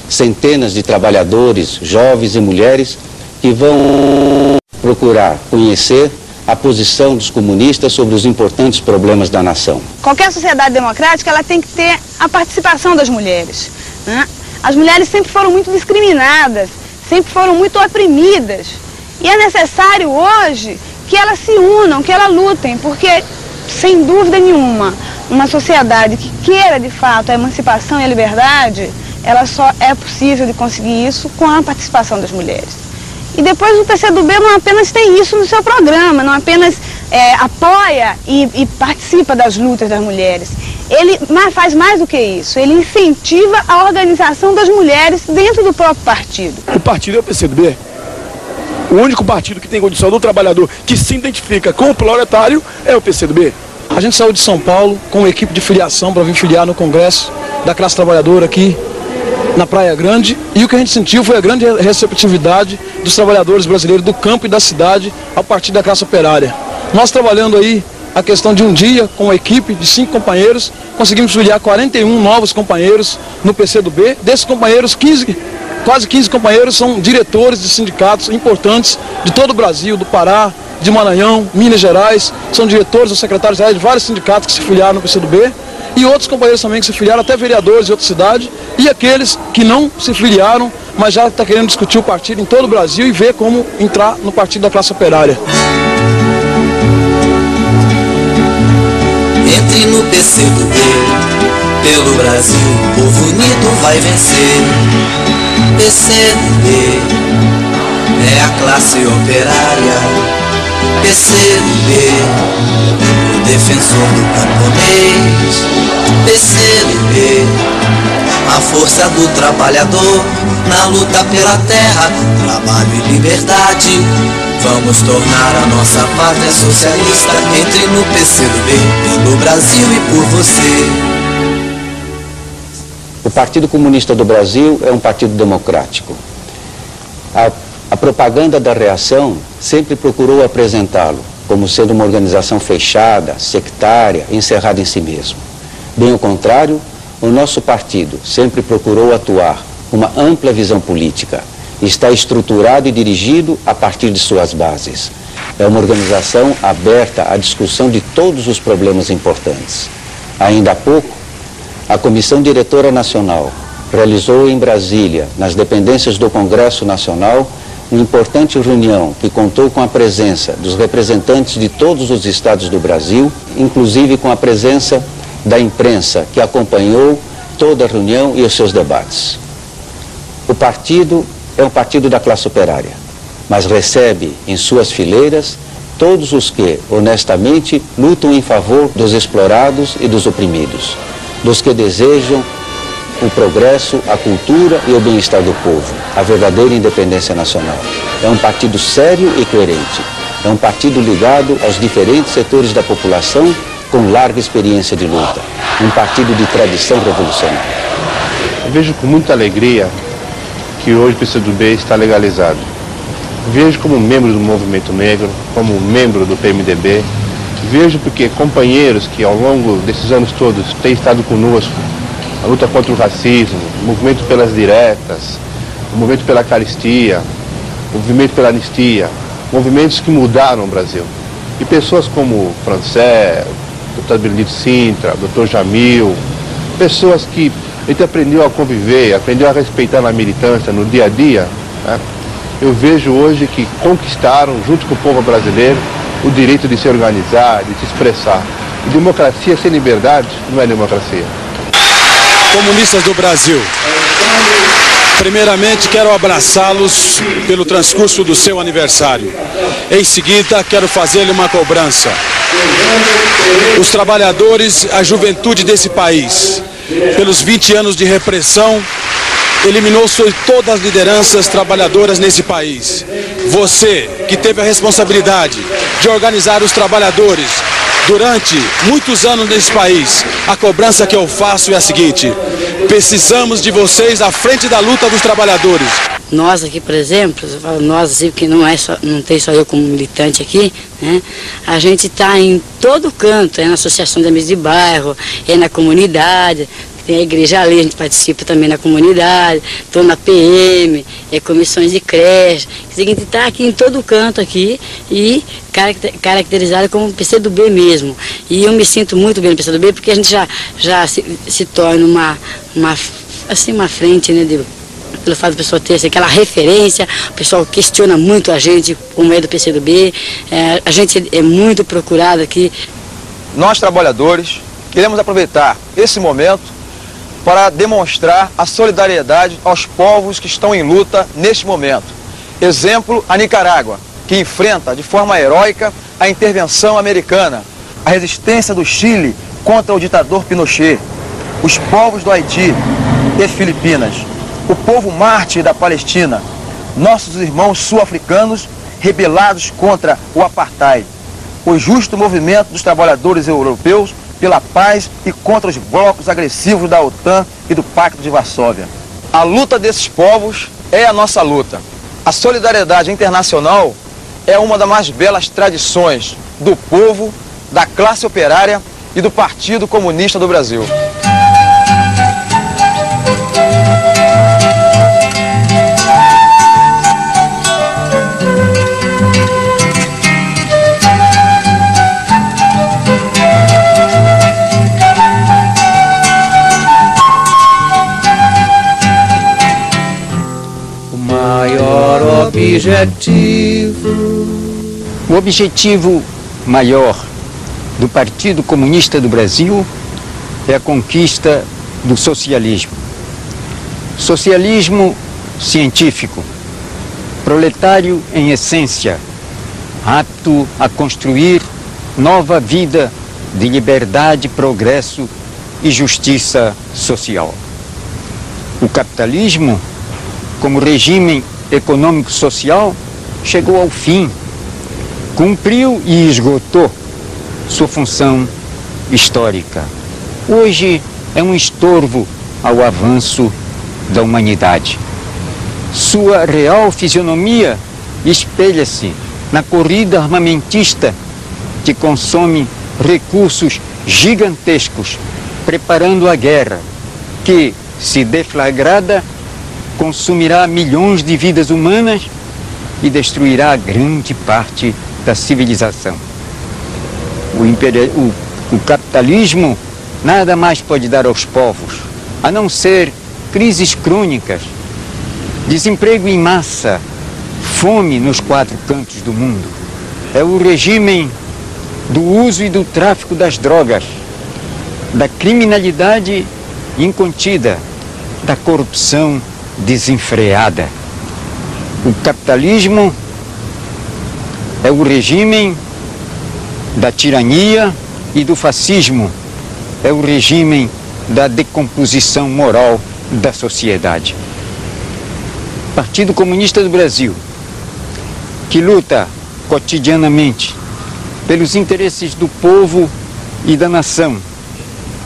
centenas de trabalhadores, jovens e mulheres que vão procurar conhecer a posição dos comunistas sobre os importantes problemas da nação. Qualquer sociedade democrática, ela tem que ter a participação das mulheres, né? As mulheres sempre foram muito discriminadas, sempre foram muito oprimidas. E é necessário hoje que elas se unam, que elas lutem, porque, sem dúvida nenhuma, uma sociedade que queira de fato a emancipação e a liberdade, ela só é possível de conseguir isso com a participação das mulheres. E depois o PCdoB não apenas tem isso no seu programa, não apenas apoia e participa das lutas das mulheres. Ele faz mais do que isso, ele incentiva a organização das mulheres dentro do próprio partido. O partido é o PCdoB. O único partido que tem condição do trabalhador que se identifica com o proletário é o PCdoB. A gente saiu de São Paulo com uma equipe de filiação para vir filiar no Congresso da classe trabalhadora aqui na Praia Grande, e o que a gente sentiu foi a grande receptividade dos trabalhadores brasileiros do campo e da cidade ao partido da classe operária. Nós trabalhando aí a questão de um dia com uma equipe de 5 companheiros, conseguimos filiar 41 novos companheiros no PCdoB. Desses companheiros, quase 15 companheiros são diretores de sindicatos importantes de todo o Brasil, do Pará, de Maranhão, Minas Gerais, são diretores ou secretários de vários sindicatos que se filiaram no PCdoB, e outros companheiros também que se filiaram, até vereadores de outra cidade, e aqueles que não se filiaram, mas já estão querendo discutir o partido em todo o Brasil e ver como entrar no partido da classe operária. Entre no PCdoB, pelo Brasil, o povo unido vai vencer. PCdoB é a classe operária. PCdoB, o defensor do camponês. PCdoB, a força do trabalhador na luta pela terra, trabalho e liberdade. Vamos tornar a nossa pátria socialista. Entre no PCdoB, pelo Brasil e por você. O Partido Comunista do Brasil é um partido democrático. A propaganda da reação sempre procurou apresentá-lo como sendo uma organização fechada, sectária, encerrada em si mesmo. Bem ao contrário, o nosso partido sempre procurou atuar com uma ampla visão política. Está estruturado e dirigido a partir de suas bases. É uma organização aberta à discussão de todos os problemas importantes. Ainda há pouco, a Comissão Diretora Nacional realizou em Brasília, nas dependências do Congresso Nacional, uma importante reunião que contou com a presença dos representantes de todos os estados do Brasil, inclusive com a presença da imprensa que acompanhou toda a reunião e os seus debates. O partido é um partido da classe operária. mas recebe em suas fileiras todos os que, honestamente, lutam em favor dos explorados e dos oprimidos, dos que desejam o progresso, a cultura e o bem-estar do povo, a verdadeira independência nacional. É um partido sério e coerente. É um partido ligado aos diferentes setores da população com larga experiência de luta. Um partido de tradição revolucionária. Eu vejo com muita alegria que hoje o PCdoB está legalizado. Vejo como membro do movimento negro, como membro do PMDB. Vejo porque companheiros que ao longo desses anos todos têm estado conosco, a luta contra o racismo, o movimento pelas diretas, o movimento pela caristia, o movimento pela anistia, movimentos que mudaram o Brasil. E pessoas como Francé, Dr. Benedito Sintra, Dr. Jamil, pessoas que a gente aprendeu a conviver, aprendeu a respeitar na militância, no dia a dia, né? Eu vejo hoje que conquistaram, junto com o povo brasileiro, o direito de se organizar, de se expressar. E democracia sem liberdade não é democracia. Comunistas do Brasil, primeiramente quero abraçá-los pelo transcurso do seu aniversário. Em seguida, quero fazer-lhe uma cobrança. Os trabalhadores, a juventude desse país, pelos 20 anos de repressão, eliminou todas as lideranças trabalhadoras nesse país. Você, que teve a responsabilidade de organizar os trabalhadores durante muitos anos nesse país, a cobrança que eu faço é a seguinte: precisamos de vocês à frente da luta dos trabalhadores. Nós aqui, por exemplo, eu falo nós assim, porque não tem só eu como militante aqui, né? A gente está em todo canto, é na Associação de Amigos de Bairro, é na comunidade, tem a igreja ali, a gente participa também na comunidade, estou na PM, comissões de creche, a gente está aqui em todo canto aqui e caracterizado como PCdoB mesmo. E eu me sinto muito bem no PCdoB porque a gente já se torna uma frente, né, pelo fato do pessoal ter assim, aquela referência, o pessoal questiona muito a gente, como é do PCdoB, a gente é muito procurado aqui. Nós, trabalhadores, queremos aproveitar esse momento para demonstrar a solidariedade aos povos que estão em luta neste momento. Exemplo, a Nicarágua, que enfrenta de forma heróica a intervenção americana, a resistência do Chile contra o ditador Pinochet, os povos do Haiti e Filipinas, o povo mártir da Palestina, nossos irmãos sul-africanos rebelados contra o apartheid, o justo movimento dos trabalhadores europeus pela paz e contra os blocos agressivos da OTAN e do Pacto de Varsóvia. A luta desses povos é a nossa luta. A solidariedade internacional é uma das mais belas tradições do povo, da classe operária e do Partido Comunista do Brasil. O objetivo maior do Partido Comunista do Brasil é a conquista do socialismo. Socialismo científico, proletário em essência, apto a construir nova vida de liberdade, progresso e justiça social. O capitalismo, como regime econômico-social, chegou ao fim, cumpriu e esgotou sua função histórica. Hoje é um estorvo ao avanço da humanidade. Sua real fisionomia espelha-se na corrida armamentista que consome recursos gigantescos, preparando a guerra que, se deflagrada, consumirá milhões de vidas humanas e destruirá grande parte da civilização. O capitalismo nada mais pode dar aos povos, a não ser crises crônicas, desemprego em massa, fome nos 4 cantos do mundo. É o regime do uso e do tráfico das drogas, da criminalidade incontida, da corrupção desenfreada. O capitalismo É o regime da tirania e do fascismo. É o regime da decomposição moral da sociedade. Partido Comunista do Brasil, que luta cotidianamente pelos interesses do povo e da nação,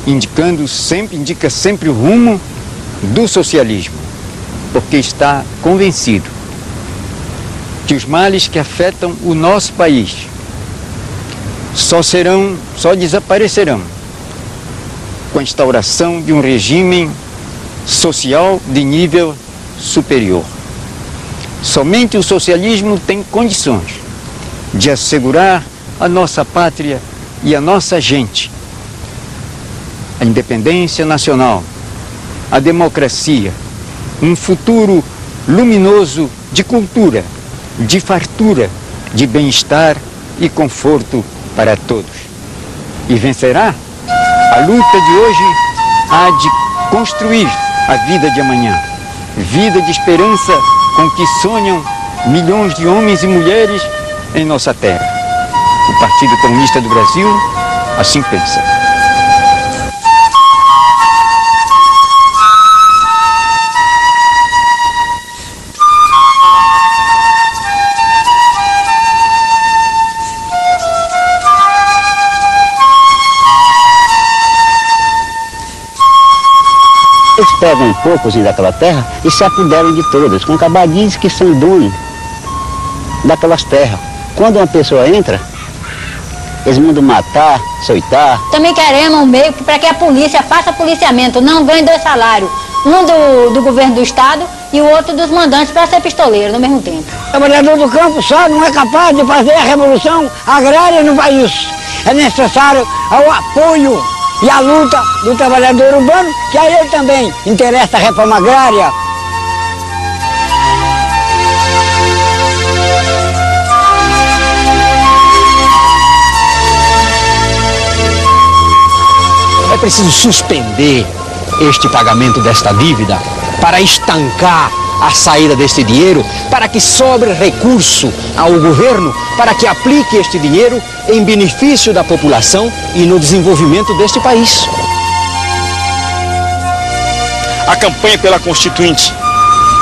indica sempre o rumo do socialismo, porque está convencido que os males que afetam o nosso país só desaparecerão com a instauração de um regime social de nível superior. Somente o socialismo tem condições de assegurar a nossa pátria e a nossa gente a independência nacional, a democracia, um futuro luminoso de cultura, de fartura, de bem-estar e conforto para todos. E vencerá? A luta de hoje há de construir a vida de amanhã, vida de esperança com que sonham milhões de homens e mulheres em nossa terra. O Partido Comunista do Brasil assim pensa. Eles pegam um poucozinho daquela terra e se apoderam de todas, com cabadinhos que são donos daquelas terras. Quando uma pessoa entra, eles mandam matar, açoitar. Também queremos um meio para que a polícia faça policiamento, não ganhe 2 salários. Um do governo do estado e o outro dos mandantes para ser pistoleiro no mesmo tempo. O trabalhador do campo só não é capaz de fazer a revolução agrária no país. É necessário o apoio e a luta do trabalhador urbano, que a ele também interessa a reforma agrária. É preciso suspender este pagamento desta dívida para estancar a saída deste dinheiro, para que sobre recurso ao governo, para que aplique este dinheiro em benefício da população e no desenvolvimento deste país. A campanha pela Constituinte,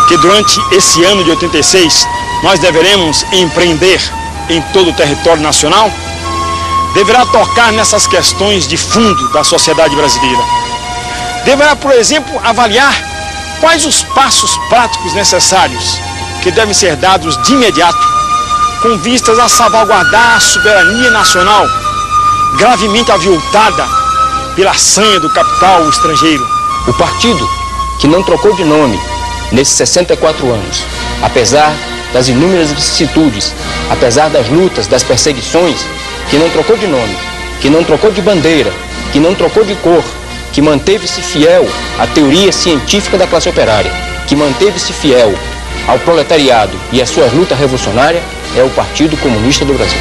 que durante esse ano de 86 nós deveremos empreender em todo o território nacional, deverá tocar nessas questões de fundo da sociedade brasileira. Deverá, por exemplo, avaliar quais os passos práticos necessários que devem ser dados de imediato com vistas a salvaguardar a soberania nacional, gravemente aviltada pela sanha do capital estrangeiro. O partido que não trocou de nome nesses 64 anos, apesar das inúmeras vicissitudes, apesar das lutas, das perseguições, que não trocou de nome, que não trocou de bandeira, que não trocou de cor, que manteve-se fiel à teoria científica da classe operária, que manteve-se fiel ao proletariado e à sua luta revolucionária, é o Partido Comunista do Brasil.